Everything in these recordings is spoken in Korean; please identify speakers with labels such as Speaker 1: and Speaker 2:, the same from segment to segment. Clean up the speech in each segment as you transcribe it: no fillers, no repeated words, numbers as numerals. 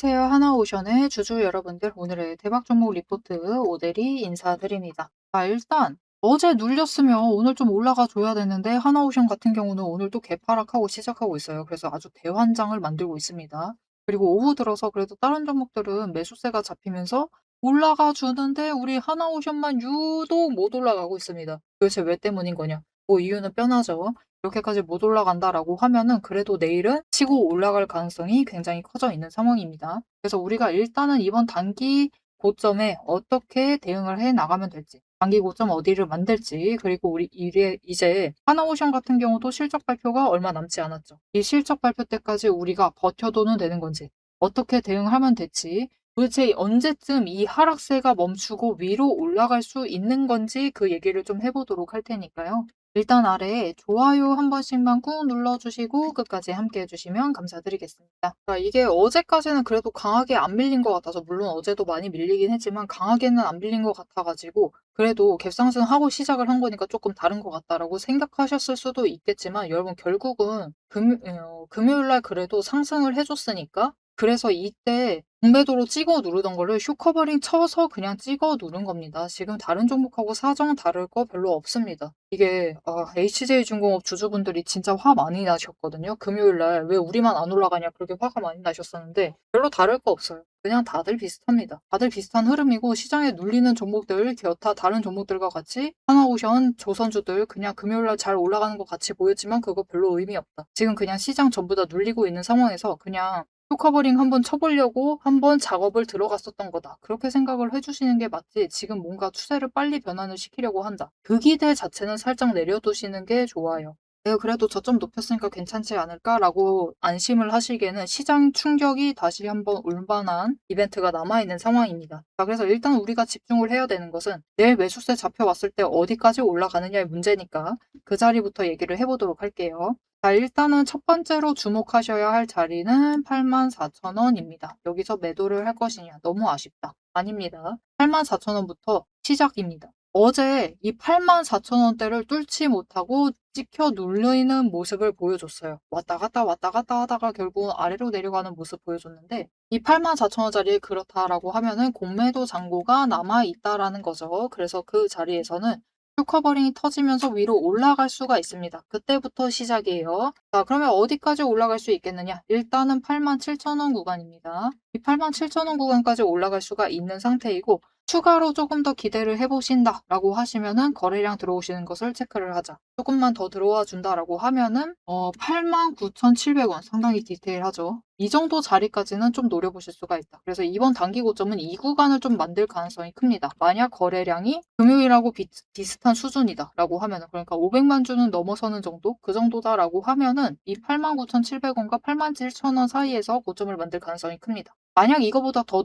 Speaker 1: 안녕하세요. 하나오션의 주주 여러분들, 오늘의 대박 종목 리포트 오대리 인사드립니다. 일단 어제 눌렸으면 오늘 좀 올라가 줘야 되는데 하나오션 같은 경우는 오늘 또 개파락하고 시작하고 있어요. 그래서 아주 대환장을 만들고 있습니다. 그리고 오후 들어서 그래도 다른 종목들은 매수세가 잡히면서 올라가 주는데 우리 하나오션만 유독 못 올라가고 있습니다. 도대체 왜 때문인 거냐? 뭐 이유는 뻔하죠. 이렇게까지 못 올라간다라고 하면은 그래도 내일은 치고 올라갈 가능성이 굉장히 커져 있는 상황입니다. 그래서 우리가 일단은 이번 단기 고점에 어떻게 대응을 해 나가면 될지, 단기 고점 어디를 만들지, 그리고 우리 이제 하나오션 같은 경우도 실적 발표가 얼마 남지 않았죠. 이 실적 발표 때까지 우리가 버텨도는 되는 건지, 어떻게 대응하면 될지, 도대체 언제쯤 이 하락세가 멈추고 위로 올라갈 수 있는 건지 그 얘기를 좀 해보도록 할 테니까요. 일단 아래에 좋아요 한 번씩만 꾹 눌러주시고 끝까지 함께 해주시면 감사드리겠습니다. 이게 어제까지는 그래도 강하게 안 밀린 것 같아서, 물론 어제도 많이 밀리긴 했지만 강하게는 안 밀린 것 같아가지고 그래도 갭상승하고 시작을 한 거니까 조금 다른 것 같다라고 생각하셨을 수도 있겠지만, 여러분 결국은 금요일날 그래도 상승을 해줬으니까, 그래서 이때 공매도로 찍어 누르던 거를 쇼커버링 쳐서 그냥 찍어 누른 겁니다. 지금 다른 종목하고 사정 다를 거 별로 없습니다. 이게 HJ중공업 주주분들이 진짜 화 많이 나셨거든요. 금요일날 왜 우리만 안 올라가냐 그렇게 화가 많이 나셨었는데 별로 다를 거 없어요. 그냥 다들 비슷합니다. 다들 비슷한 흐름이고, 시장에 눌리는 종목들 기타 다른 종목들과 같이 하나오션 조선주들 그냥 금요일날 잘 올라가는 것 같이 보였지만 그거 별로 의미 없다. 지금 그냥 시장 전부 다 눌리고 있는 상황에서 그냥 쇼커버링 한번 쳐보려고 한번 작업을 들어갔었던 거다. 그렇게 생각을 해주시는 게 맞지, 지금 뭔가 추세를 빨리 변환을 시키려고 한다, 그 기대 자체는 살짝 내려두시는 게 좋아요. 내가 그래도 저점 높였으니까 괜찮지 않을까라고 안심을 하시기에는 시장 충격이 다시 한번 올 만한 이벤트가 남아있는 상황입니다. 그래서 일단 우리가 집중을 해야 되는 것은 내일 매수세 잡혀왔을 때 어디까지 올라가느냐의 문제니까 그 자리부터 얘기를 해보도록 할게요. 일단은 첫 번째로 주목하셔야 할 자리는 84,000원입니다. 여기서 매도를 할 것이냐? 너무 아쉽다. 아닙니다. 84,000원부터 시작입니다. 어제 이 84,000원대를 뚫지 못하고 찍혀 눌리는 모습을 보여줬어요. 왔다 갔다 왔다 갔다 하다가 결국 아래로 내려가는 모습 보여줬는데, 이 84,000원짜리에 그렇다라고 하면은 공매도 잔고가 남아있다라는 거죠. 그래서 그 자리에서는 쇼커버링이 터지면서 위로 올라갈 수가 있습니다. 그때부터 시작이에요. 그러면 어디까지 올라갈 수 있겠느냐? 일단은 87,000원 구간입니다. 이 87,000원 구간까지 올라갈 수가 있는 상태이고, 추가로 조금 더 기대를 해보신다라고 하시면은 거래량 들어오시는 것을 체크를 하자. 조금만 더 들어와 준다라고 하면은 89,700원, 상당히 디테일하죠. 이 정도 자리까지는 좀 노려보실 수가 있다. 그래서 이번 단기 고점은 이 구간을 좀 만들 가능성이 큽니다. 만약 거래량이 금요일하고 비슷한 수준이다라고 하면은, 그러니까 500만 주는 넘어서는 정도? 그 정도다라고 하면은 이 89,700원과 87,000원 사이에서 고점을 만들 가능성이 큽니다. 만약 이거보다 더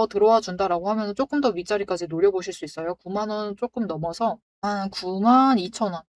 Speaker 1: 들어와 준다라고 하면 조금 더 윗자리까지 노려보실 수 있어요. 9만 원 조금 넘어서 한 92,000원 이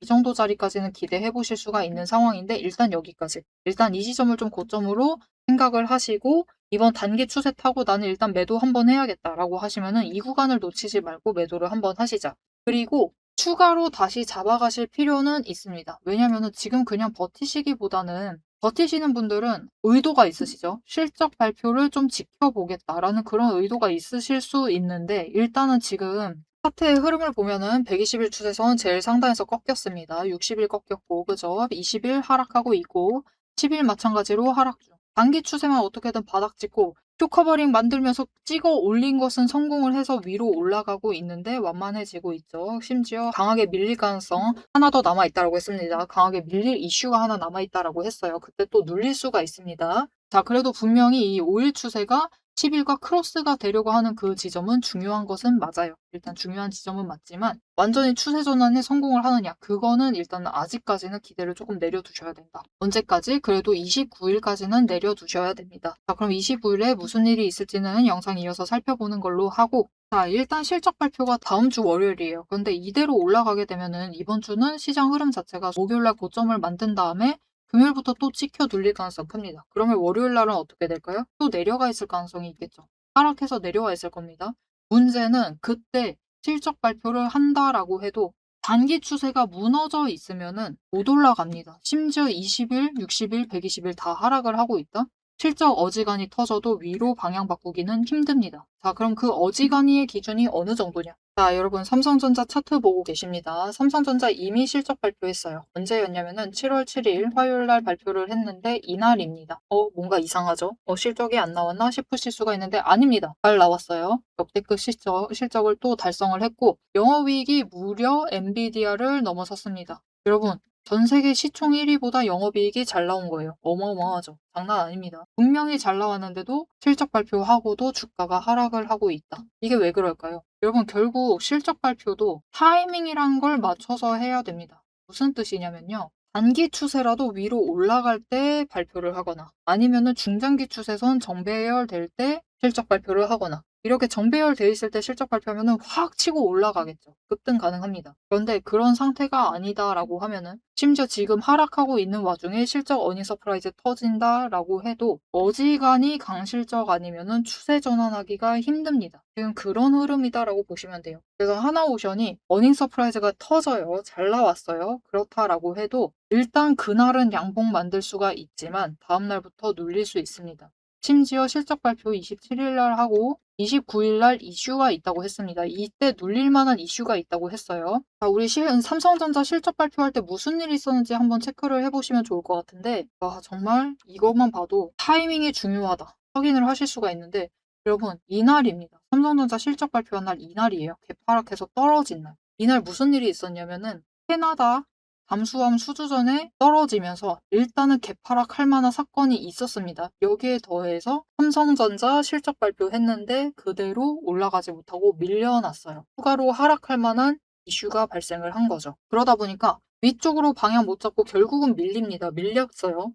Speaker 1: 정도 자리까지는 기대해 보실 수가 있는 상황인데, 일단 여기까지. 일단 이 지점을 좀 고점으로 생각을 하시고, 이번 단기 추세 타고 나는 일단 매도 한번 해야겠다라고 하시면은 이 구간을 놓치지 말고 매도를 한번 하시자. 그리고 추가로 다시 잡아가실 필요는 있습니다. 왜냐면은 지금 그냥 버티시기보다는, 버티시는 분들은 의도가 있으시죠. 실적 발표를 좀 지켜보겠다라는 그런 의도가 있으실 수 있는데, 일단은 지금 차트의 흐름을 보면은 120일 추세선 제일 상단에서 꺾였습니다. 60일 꺾였고, 그죠? 20일 하락하고 있고, 10일 마찬가지로 하락 중. 단기 추세만 어떻게든 바닥 찍고 쇼커버링 만들면서 찍어 올린 것은 성공을 해서 위로 올라가고 있는데 완만해지고 있죠. 심지어 강하게 밀릴 가능성 하나 더 남아있다고 했습니다. 강하게 밀릴 이슈가 하나 남아있다고 했어요. 그때 또 눌릴 수가 있습니다. 그래도 분명히 이 5일 추세가 10일과 크로스가 되려고 하는 그 지점은 중요한 것은 맞아요. 일단 중요한 지점은 맞지만 완전히 추세 전환에 성공을 하느냐, 그거는 일단 아직까지는 기대를 조금 내려두셔야 된다. 언제까지? 그래도 29일까지는 내려두셔야 됩니다. 그럼 29일에 무슨 일이 있을지는 영상 이어서 살펴보는 걸로 하고, 일단 실적 발표가 다음 주 월요일이에요. 그런데 이대로 올라가게 되면은 이번 주는 시장 흐름 자체가 목요일날 고점을 만든 다음에 금요일부터 또 찍혀 눌릴 가능성이 큽니다. 그러면 월요일 날은 어떻게 될까요? 또 내려가 있을 가능성이 있겠죠. 하락해서 내려와 있을 겁니다. 문제는 그때 실적 발표를 한다라고 해도 단기 추세가 무너져 있으면은 못 올라갑니다. 심지어 20일, 60일, 120일 다 하락을 하고 있다? 실적 어지간히 터져도 위로 방향 바꾸기는 힘듭니다. 자, 그럼 그 어지간히의 기준이 어느 정도냐? 자, 여러분 삼성전자 차트 보고 계십니다. 삼성전자 이미 실적 발표했어요. 언제였냐면은 7월 7일 화요일 날 발표를 했는데 이날입니다. 뭔가 이상하죠? 실적이 안 나왔나 싶으실 수가 있는데 아닙니다. 잘 나왔어요. 역대급 실적을 또 달성을 했고 영업이익이 무려 엔비디아를 넘어섰습니다. 여러분 전 세계 시총 1위보다 영업이익이 잘 나온 거예요. 어마어마하죠. 장난 아닙니다. 분명히 잘 나왔는데도 실적 발표하고도 주가가 하락을 하고 있다. 이게 왜 그럴까요? 여러분 결국 실적 발표도 타이밍이란 걸 맞춰서 해야 됩니다. 무슨 뜻이냐면요. 단기 추세라도 위로 올라갈 때 발표를 하거나 아니면은 중장기 추세선 정배열될 때 실적 발표를 하거나 이렇게 정배열돼 있을 때 실적 발표하면은 확 치고 올라가겠죠. 급등 가능합니다. 그런데 그런 상태가 아니다라고 하면은 심지어 지금 하락하고 있는 와중에 실적 어닝 서프라이즈 터진다라고 해도 어지간히 강실적 아니면은 추세 전환하기가 힘듭니다. 지금 그런 흐름이다라고 보시면 돼요. 그래서 하나오션이 어닝 서프라이즈가 터져요. 잘 나왔어요. 그렇다라고 해도 일단 그날은 양봉 만들 수가 있지만 다음날부터 눌릴 수 있습니다. 심지어 실적 발표 27일 날 하고 29일 날 이슈가 있다고 했습니다. 이때 눌릴 만한 이슈가 있다고 했어요. 자, 우리 삼성전자 실적 발표할 때 무슨 일이 있었는지 한번 체크를 해보시면 좋을 것 같은데 정말 이것만 봐도 타이밍이 중요하다. 확인을 하실 수가 있는데 여러분 이날입니다. 삼성전자 실적 발표한 날 이날이에요. 개파락해서 떨어진 날. 이날 무슨 일이 있었냐면은 캐나다 잠수함 수주전에 떨어지면서 일단은 개파락할 만한 사건이 있었습니다. 여기에 더해서 삼성전자 실적 발표했는데 그대로 올라가지 못하고 밀려났어요. 추가로 하락할 만한 이슈가 발생을 한 거죠. 그러다 보니까 위쪽으로 방향 못 잡고 결국은 밀립니다. 밀렸어요.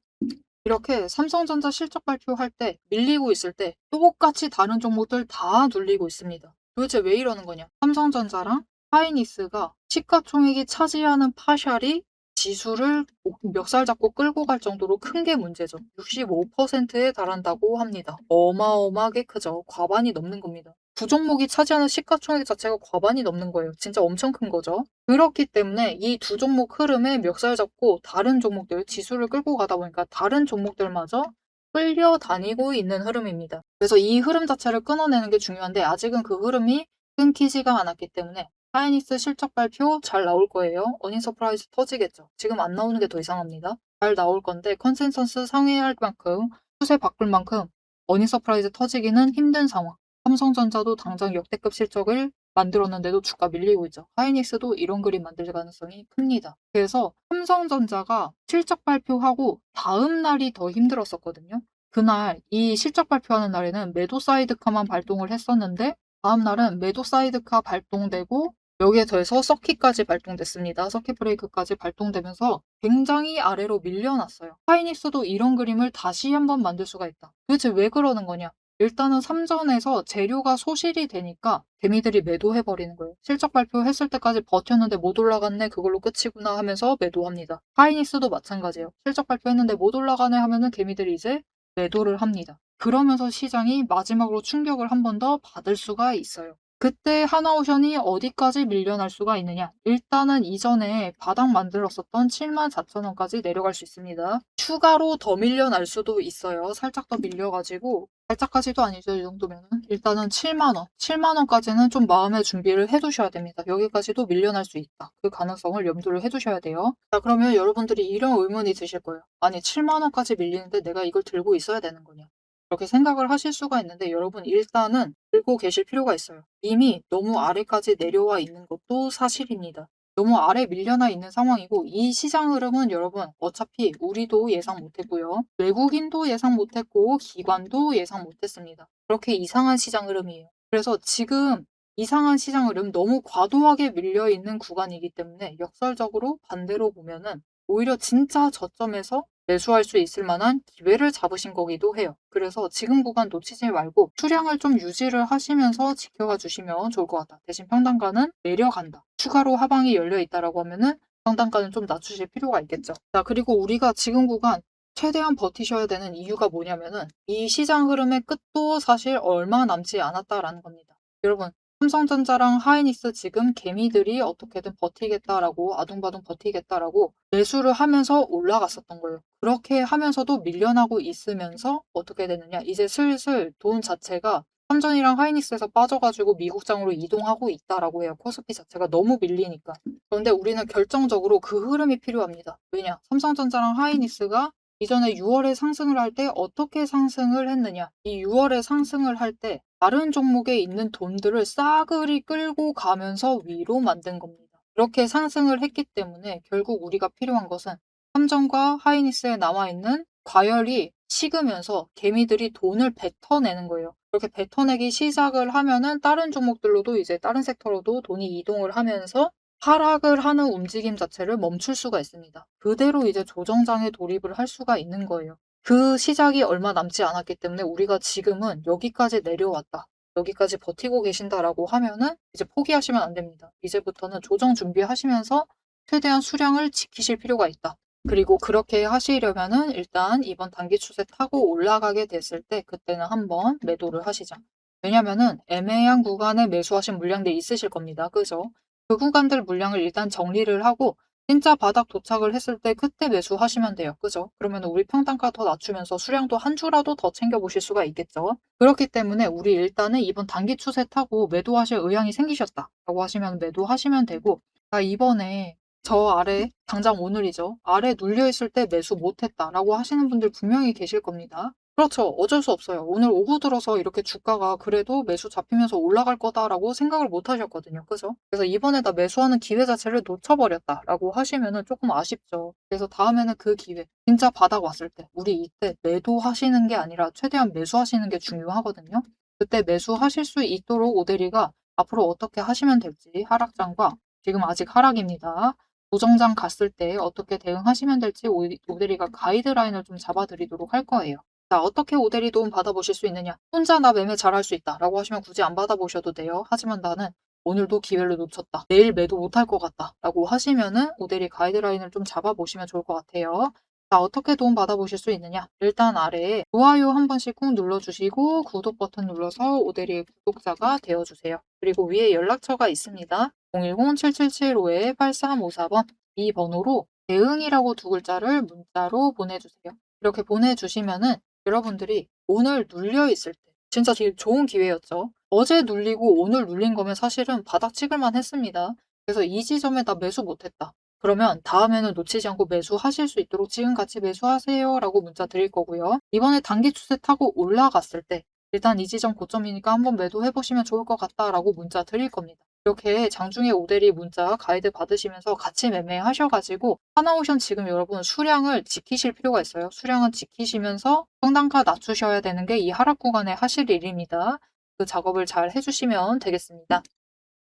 Speaker 1: 이렇게 삼성전자 실적 발표할 때 밀리고 있을 때 똑같이 다른 종목들 다 눌리고 있습니다. 도대체 왜 이러는 거냐? 삼성전자랑 하이닉스가 시가총액이 차지하는 파샬이 지수를 멱살 잡고 끌고 갈 정도로 큰 게 문제죠. 65%에 달한다고 합니다. 어마어마하게 크죠. 과반이 넘는 겁니다. 두 종목이 차지하는 시가총액 자체가 과반이 넘는 거예요. 진짜 엄청 큰 거죠. 그렇기 때문에 이 두 종목 흐름에 멱살 잡고 다른 종목들 지수를 끌고 가다 보니까 다른 종목들마저 끌려다니고 있는 흐름입니다. 그래서 이 흐름 자체를 끊어내는 게 중요한데 아직은 그 흐름이 끊기지가 않았기 때문에 하이닉스 실적 발표 잘 나올 거예요. 어닝 서프라이즈 터지겠죠. 지금 안 나오는 게 더 이상합니다. 잘 나올 건데 컨센서스 상회할 만큼 추세 바꿀 만큼 어닝 서프라이즈 터지기는 힘든 상황. 삼성전자도 당장 역대급 실적을 만들었는데도 주가 밀리고 있죠. 하이닉스도 이런 그림 만들 가능성이 큽니다. 그래서 삼성전자가 실적 발표하고 다음 날이 더 힘들었었거든요. 그날 이 실적 발표하는 날에는 매도 사이드카만 발동을 했었는데 다음 날은 매도 사이드카 발동되고 여기에 더해서 서킷까지 발동됐습니다. 서킷 브레이크까지 발동되면서 굉장히 아래로 밀려났어요. 하이닉스도 이런 그림을 다시 한번 만들 수가 있다. 도대체 왜 그러는 거냐? 일단은 삼전에서 재료가 소실이 되니까 개미들이 매도해버리는 거예요. 실적 발표했을 때까지 버텼는데 못 올라갔네 그걸로 끝이구나 하면서 매도합니다. 하이닉스도 마찬가지예요. 실적 발표했는데 못 올라가네 하면은 개미들이 이제 매도를 합니다. 그러면서 시장이 마지막으로 충격을 한 번 더 받을 수가 있어요. 그때 하나오션이 어디까지 밀려날 수가 있느냐? 일단은 이전에 바닥 만들었었던 74,000원까지 내려갈 수 있습니다. 추가로 더 밀려날 수도 있어요. 살짝 더 밀려가지고 살짝까지도 아니죠. 이 정도면은 일단은 7만원 7만원까지는 좀 마음의 준비를 해두셔야 됩니다. 여기까지도 밀려날 수 있다. 그 가능성을 염두를 해두셔야 돼요. 자, 그러면 여러분들이 이런 의문이 드실 거예요. 아니 7만원까지 밀리는데 내가 이걸 들고 있어야 되는 거냐? 그렇게 생각을 하실 수가 있는데 여러분 일단은 들고 계실 필요가 있어요. 이미 너무 아래까지 내려와 있는 것도 사실입니다. 너무 아래 밀려나 있는 상황이고 이 시장 흐름은 여러분 어차피 우리도 예상 못했고요. 외국인도 예상 못했고 기관도 예상 못했습니다. 그렇게 이상한 시장 흐름이에요. 그래서 지금 이상한 시장 흐름 너무 과도하게 밀려 있는 구간이기 때문에 역설적으로 반대로 보면은 오히려 진짜 저점에서 매수할 수 있을 만한 기회를 잡으신 거기도 해요. 그래서 지금 구간 놓치지 말고 수량을 좀 유지를 하시면서 지켜가 주시면 좋을 것 같다. 대신 평단가는 내려간다. 추가로 하방이 열려 있다라고 하면은 평단가는 좀 낮추실 필요가 있겠죠. 자, 그리고 우리가 지금 구간 최대한 버티셔야 되는 이유가 뭐냐면은 이 시장 흐름의 끝도 사실 얼마 남지 않았다라는 겁니다. 여러분 삼성전자랑 하이닉스 지금 개미들이 어떻게든 버티겠다라고 아둥바둥 버티겠다라고 매수를 하면서 올라갔었던 거예요. 그렇게 하면서도 밀려나고 있으면서 어떻게 되느냐. 이제 슬슬 돈 자체가 삼전이랑 하이닉스에서 빠져가지고 미국장으로 이동하고 있다라고 해요. 코스피 자체가 너무 밀리니까. 그런데 우리는 결정적으로 그 흐름이 필요합니다. 왜냐? 삼성전자랑 하이닉스가 이전에 6월에 상승을 할 때 어떻게 상승을 했느냐. 이 6월에 상승을 할 때 다른 종목에 있는 돈들을 싸그리 끌고 가면서 위로 만든 겁니다. 이렇게 상승을 했기 때문에 결국 우리가 필요한 것은 삼성과 하이닉스에 남아있는 과열이 식으면서 개미들이 돈을 뱉어내는 거예요. 그렇게 뱉어내기 시작을 하면은 다른 종목들로도 이제 다른 섹터로도 돈이 이동을 하면서 하락을 하는 움직임 자체를 멈출 수가 있습니다. 그대로 이제 조정장에 돌입을 할 수가 있는 거예요. 그 시작이 얼마 남지 않았기 때문에 우리가 지금은 여기까지 내려왔다. 여기까지 버티고 계신다라고 하면은 이제 포기하시면 안 됩니다. 이제부터는 조정 준비하시면서 최대한 수량을 지키실 필요가 있다. 그리고 그렇게 하시려면은 일단 이번 단기 추세 타고 올라가게 됐을 때 그때는 한번 매도를 하시자. 왜냐면은 애매한 구간에 매수하신 물량들이 있으실 겁니다. 그죠? 그 구간들 물량을 일단 정리를 하고 진짜 바닥 도착을 했을 때 그때 매수하시면 돼요. 그죠? 그러면 우리 평단가 더 낮추면서 수량도 한 주라도 더 챙겨보실 수가 있겠죠. 그렇기 때문에 우리 일단은 이번 단기 추세 타고 매도하실 의향이 생기셨다라고 하시면 매도하시면 되고 이번에 저 아래 당장 오늘이죠. 아래 눌려있을 때 매수 못했다라고 하시는 분들 분명히 계실 겁니다. 그렇죠. 어쩔 수 없어요. 오늘 오후 들어서 이렇게 주가가 그래도 매수 잡히면서 올라갈 거다라고 생각을 못 하셨거든요. 그죠? 그래서 이번에다 매수하는 기회 자체를 놓쳐버렸다라고 하시면은 조금 아쉽죠. 그래서 다음에는 그 기회, 진짜 바닥 왔을 때, 우리 이때 매도하시는 게 아니라 최대한 매수하시는 게 중요하거든요. 그때 매수하실 수 있도록 오대리가 앞으로 어떻게 하시면 될지 하락장과 지금 아직 하락입니다. 조정장 갔을 때 어떻게 대응하시면 될지 오대리가 가이드라인을 좀 잡아드리도록 할 거예요. 자, 어떻게 오대리 도움 받아보실 수 있느냐? 혼자 나 매매 잘할 수 있다 라고 하시면 굳이 안 받아보셔도 돼요. 하지만 나는 오늘도 기회를 놓쳤다. 내일 매도 못할 것 같다. 라고 하시면은 오대리 가이드라인을 좀 잡아보시면 좋을 것 같아요. 자, 어떻게 도움 받아보실 수 있느냐? 일단 아래에 좋아요 한 번씩 꾹 눌러주시고 구독 버튼 눌러서 오대리의 구독자가 되어주세요. 그리고 위에 연락처가 있습니다. 010-7775-8354번 이 번호로 대응이라고 두 글자를 문자로 보내주세요. 이렇게 보내주시면은 여러분들이 오늘 눌려 있을 때 진짜 되게 좋은 기회였죠. 어제 눌리고 오늘 눌린 거면 사실은 바닥 찍을만 했습니다. 그래서 이 지점에 나 매수 못했다. 그러면 다음에는 놓치지 않고 매수하실 수 있도록 지금 같이 매수하세요 라고 문자 드릴 거고요. 이번에 단기 추세 타고 올라갔을 때 일단 이 지점 고점이니까 한번 매도해 보시면 좋을 것 같다라고 문자 드릴 겁니다. 이렇게 장중에 오대리 문자 가이드 받으시면서 같이 매매하셔가지고 하나오션 지금 여러분 수량을 지키실 필요가 있어요. 수량은 지키시면서 평단가 낮추셔야 되는 게 이 하락 구간에 하실 일입니다. 그 작업을 잘 해주시면 되겠습니다.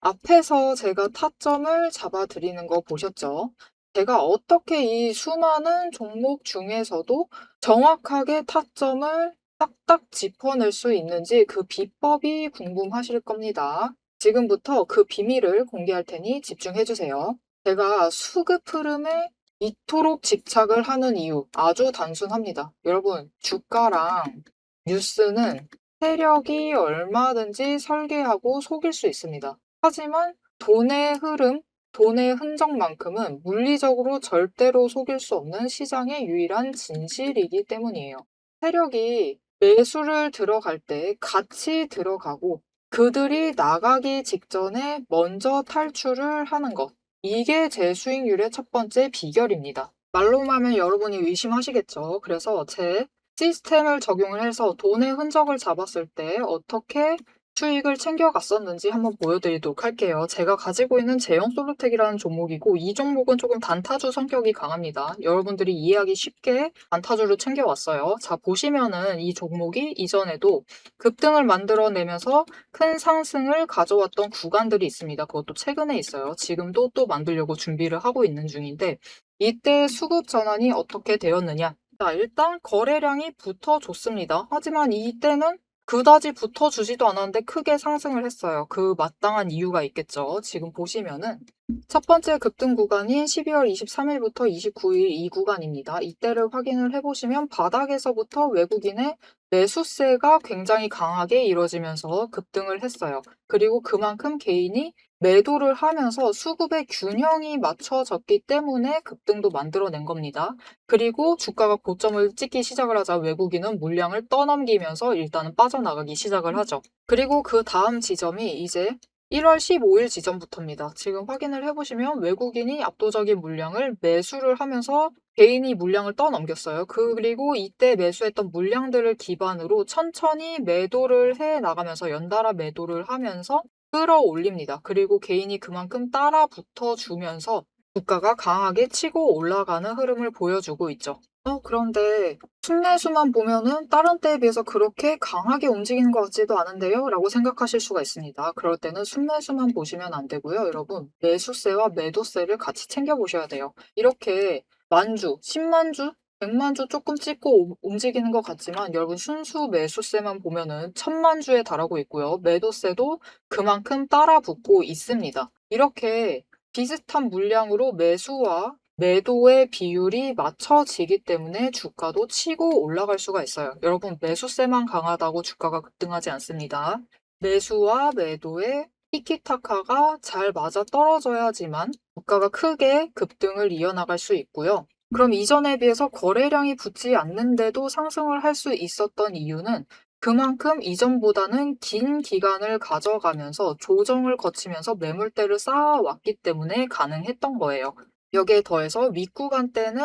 Speaker 1: 앞에서 제가 타점을 잡아드리는 거 보셨죠? 제가 어떻게 이 수많은 종목 중에서도 정확하게 타점을 딱딱 짚어낼 수 있는지 그 비법이 궁금하실 겁니다. 지금부터 그 비밀을 공개할 테니 집중해 주세요. 제가 수급 흐름에 이토록 집착을 하는 이유 아주 단순합니다. 여러분, 주가랑 뉴스는 세력이 얼마든지 설계하고 속일 수 있습니다. 하지만 돈의 흐름, 돈의 흔적만큼은 물리적으로 절대로 속일 수 없는 시장의 유일한 진실이기 때문이에요. 세력이 매수를 들어갈 때 같이 들어가고 그들이 나가기 직전에 먼저 탈출을 하는 것. 이게 제 수익률의 첫 번째 비결입니다. 말로만 하면 여러분이 의심하시겠죠. 그래서 제 시스템을 적용을 해서 돈의 흔적을 잡았을 때 어떻게 수익을 챙겨갔었는지 한번 보여드리도록 할게요. 제가 가지고 있는 제형솔루텍이라는 종목이고 이 종목은 조금 단타주 성격이 강합니다. 여러분들이 이해하기 쉽게 단타주로 챙겨왔어요. 자, 보시면은 이 종목이 이전에도 급등을 만들어내면서 큰 상승을 가져왔던 구간들이 있습니다. 그것도 최근에 있어요. 지금도 또 만들려고 준비를 하고 있는 중인데 이때 수급 전환이 어떻게 되었느냐? 자, 일단 거래량이 붙어줬습니다. 하지만 이때는 그다지 붙어주지도 않았는데 크게 상승을 했어요. 그 마땅한 이유가 있겠죠. 지금 보시면은 첫 번째 급등 구간인 12월 23일부터 29일 이 구간입니다. 이때를 확인을 해보시면 바닥에서부터 외국인의 매수세가 굉장히 강하게 이뤄지면서 급등을 했어요. 그리고 그만큼 개인이 매도를 하면서 수급의 균형이 맞춰졌기 때문에 급등도 만들어낸 겁니다. 그리고 주가가 고점을 찍기 시작을 하자 외국인은 물량을 떠넘기면서 일단은 빠져나가기 시작을 하죠. 그리고 그 다음 지점이 이제 1월 15일 지점부터입니다. 지금 확인을 해보시면 외국인이 압도적인 물량을 매수를 하면서 개인이 물량을 떠넘겼어요. 그리고 이때 매수했던 물량들을 기반으로 천천히 매도를 해 나가면서 연달아 매도를 하면서 끌어올립니다. 그리고 개인이 그만큼 따라 붙어주면서 주가가 강하게 치고 올라가는 흐름을 보여주고 있죠. 그런데 순매수만 보면은 다른 때에 비해서 그렇게 강하게 움직이는 것 같지도 않은데요? 라고 생각하실 수가 있습니다. 그럴 때는 순매수만 보시면 안 되고요. 여러분, 매수세와 매도세를 같이 챙겨보셔야 돼요. 이렇게 만주, 10만주, 100만주 조금 찍고 움직이는 것 같지만 여러분 순수 매수세만 보면은 1000만주에 달하고 있고요. 매도세도 그만큼 따라 붙고 있습니다. 이렇게 비슷한 물량으로 매수와 매도의 비율이 맞춰지기 때문에 주가도 치고 올라갈 수가 있어요. 여러분, 매수세만 강하다고 주가가 급등하지 않습니다. 매수와 매도의 티키타카가 잘 맞아 떨어져야지만 주가가 크게 급등을 이어나갈 수 있고요. 그럼 이전에 비해서 거래량이 붙지 않는데도 상승을 할 수 있었던 이유는 그만큼 이전보다는 긴 기간을 가져가면서 조정을 거치면서 매물대를 쌓아왔기 때문에 가능했던 거예요. 여기에 더해서 윗구간 때는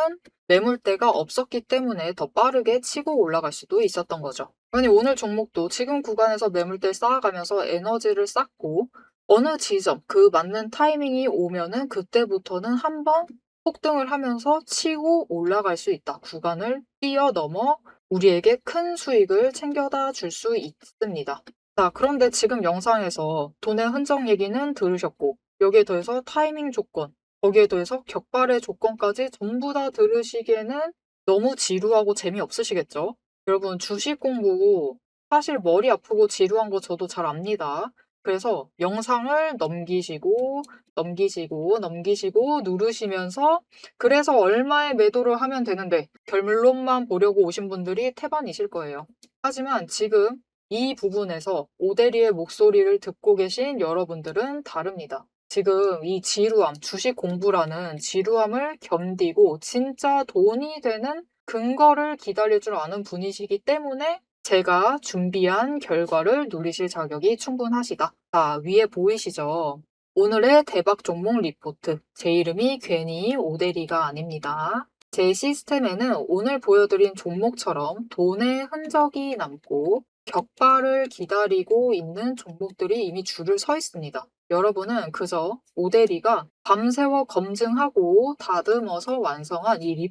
Speaker 1: 매물대가 없었기 때문에 더 빠르게 치고 올라갈 수도 있었던 거죠. 아니, 오늘 종목도 지금 구간에서 매물대를 쌓아가면서 에너지를 쌓고 어느 지점, 그 맞는 타이밍이 오면은 그때부터는 한번 폭등을 하면서 치고 올라갈 수 있다. 구간을 뛰어넘어 우리에게 큰 수익을 챙겨다 줄 수 있습니다. 자, 그런데 지금 영상에서 돈의 흔적 얘기는 들으셨고, 여기에 더해서 타이밍 조건, 거기에 더해서 격발의 조건까지 전부 다 들으시기에는 너무 지루하고 재미없으시겠죠? 여러분, 주식 공부 사실 머리 아프고 지루한 거 저도 잘 압니다. 그래서 영상을 넘기시고 누르시면서 그래서 얼마에 매도를 하면 되는데 결론만 보려고 오신 분들이 태반이실 거예요. 하지만 지금 이 부분에서 오대리의 목소리를 듣고 계신 여러분들은 다릅니다. 지금 이 지루함, 주식 공부라는 지루함을 견디고 진짜 돈이 되는 근거를 기다릴 줄 아는 분이시기 때문에 제가 준비한 결과를 누리실 자격이 충분하시다. 자, 위에 보이시죠? 오늘의 대박 종목 리포트. 제 이름이 괜히 오대리가 아닙니다. 제 시스템에는 오늘 보여드린 종목처럼 돈의 흔적이 남고 격발을 기다리고 있는 종목들이 이미 줄을 서 있습니다. 여러분은 그저 오대리가 밤새워 검증하고 다듬어서 완성한 이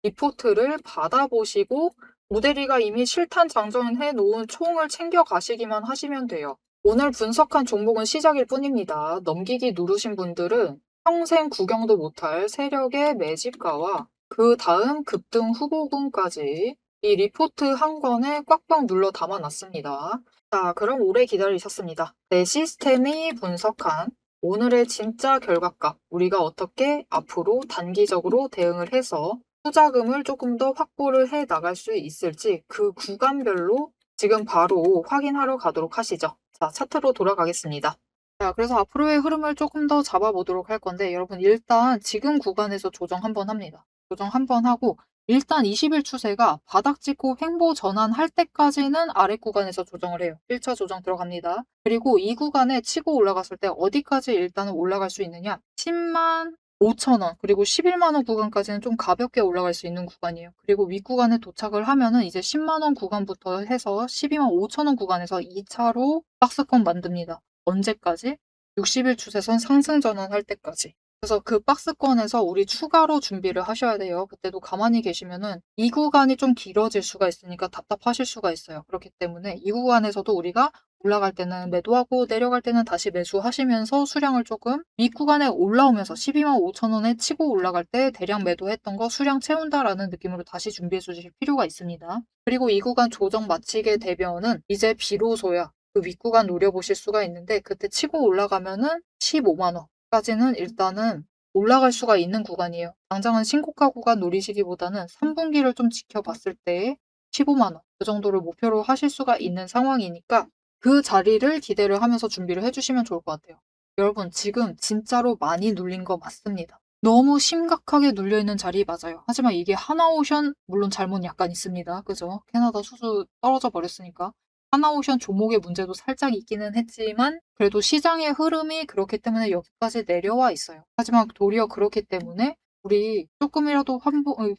Speaker 1: 리포트를 받아보시고 오대리가 이미 실탄 장전해 놓은 총을 챙겨 가시기만 하시면 돼요. 오늘 분석한 종목은 시작일 뿐입니다. 넘기기 누르신 분들은 평생 구경도 못할 세력의 매집가와 그 다음 급등 후보군까지 이 리포트 한 권에 꽉꽉 눌러 담아놨습니다. 자, 그럼 오래 기다리셨습니다. 내 시스템이 분석한 오늘의 진짜 결과값, 우리가 어떻게 앞으로 단기적으로 대응을 해서 투자금을 조금 더 확보를 해 나갈 수 있을지 그 구간별로 지금 바로 확인하러 가도록 하시죠. 자, 차트로 돌아가겠습니다. 자, 그래서 앞으로의 흐름을 조금 더 잡아보도록 할 건데, 여러분, 일단 지금 구간에서 조정 한번 합니다. 조정 한번 하고, 일단 20일 추세가 바닥 찍고 횡보 전환할 때까지는 아래 구간에서 조정을 해요. 1차 조정 들어갑니다. 그리고 이 구간에 치고 올라갔을 때 어디까지 일단은 올라갈 수 있느냐? 10만 5천 원, 그리고 11만 원 구간까지는 좀 가볍게 올라갈 수 있는 구간이에요. 그리고 윗구간에 도착을 하면은 이제 10만 원 구간부터 해서 12만 5천 원 구간에서 2차로 박스권 만듭니다. 언제까지? 60일 추세선 상승 전환할 때까지. 그래서 그 박스권에서 우리 추가로 준비를 하셔야 돼요. 그때도 가만히 계시면은 이 구간이 좀 길어질 수가 있으니까 답답하실 수가 있어요. 그렇기 때문에 이 구간에서도 우리가 올라갈 때는 매도하고 내려갈 때는 다시 매수하시면서 수량을 조금 윗구간에 올라오면서 12만 5천 원에 치고 올라갈 때 대량 매도했던 거 수량 채운다라는 느낌으로 다시 준비해 주실 필요가 있습니다. 그리고 이 구간 조정 마치게 되면은 이제 비로소야 그 윗구간 노려보실 수가 있는데 그때 치고 올라가면은 15만 원. 여기까지는 일단은 올라갈 수가 있는 구간이에요. 당장은 신고가 구간 노리시기보다는 3분기를 좀 지켜봤을 때 15만 원 그 정도를 목표로 하실 수가 있는 상황이니까 그 자리를 기대를 하면서 준비를 해주시면 좋을 것 같아요. 여러분 지금 진짜로 많이 눌린 거 맞습니다. 너무 심각하게 눌려있는 자리 맞아요. 하지만 이게 하나오션 물론 잘못 약간 있습니다. 그죠? 캐나다 수수 떨어져 버렸으니까. 하나오션 종목의 문제도 살짝 있기는 했지만 그래도 시장의 흐름이 그렇기 때문에 여기까지 내려와 있어요. 하지만 도리어 그렇기 때문에 우리 조금이라도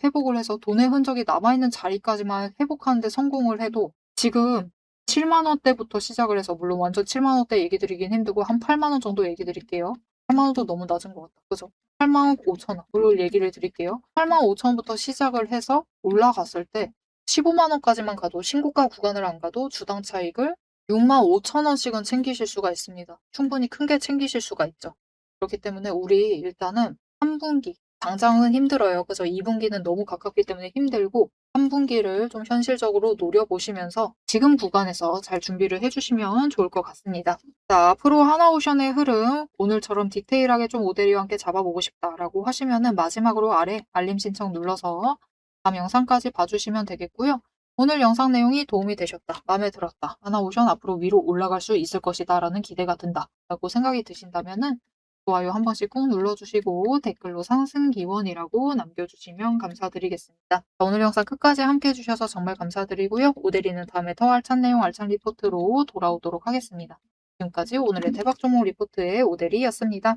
Speaker 1: 회복을 해서 돈의 흔적이 남아있는 자리까지만 회복하는 데 성공을 해도 지금 7만 원대부터 시작을 해서 물론 완전 7만 원대 얘기 드리긴 힘들고 한 8만 원 정도 얘기 드릴게요. 8만 원도 너무 낮은 것 같다. 그죠? 8만 5천 원을 얘기를 드릴게요. 8만 5천 원부터 시작을 해서 올라갔을 때 15만 원까지만 가도 신고가 구간을 안 가도 주당 차익을 6만 5천 원씩은 챙기실 수가 있습니다. 충분히 큰 게 챙기실 수가 있죠. 그렇기 때문에 우리 일단은 3분기 당장은 힘들어요. 그래서 2분기는 너무 가깝기 때문에 힘들고 3분기를 좀 현실적으로 노려보시면서 지금 구간에서 잘 준비를 해주시면 좋을 것 같습니다. 자, 앞으로 하나오션의 흐름 오늘처럼 디테일하게 좀 오대리와 함께 잡아보고 싶다라고 하시면은 마지막으로 아래 알림 신청 눌러서 다음 영상까지 봐주시면 되겠고요. 오늘 영상 내용이 도움이 되셨다, 마음에 들었다, 하나오션 앞으로 위로 올라갈 수 있을 것이다 라는 기대가 든다 라고 생각이 드신다면은 좋아요 한 번씩 꾹 눌러주시고 댓글로 상승 기원이라고 남겨주시면 감사드리겠습니다. 오늘 영상 끝까지 함께 해주셔서 정말 감사드리고요. 오대리는 다음에 더 알찬 내용 알찬 리포트로 돌아오도록 하겠습니다. 지금까지 오늘의 대박 종목 리포트의 오대리였습니다.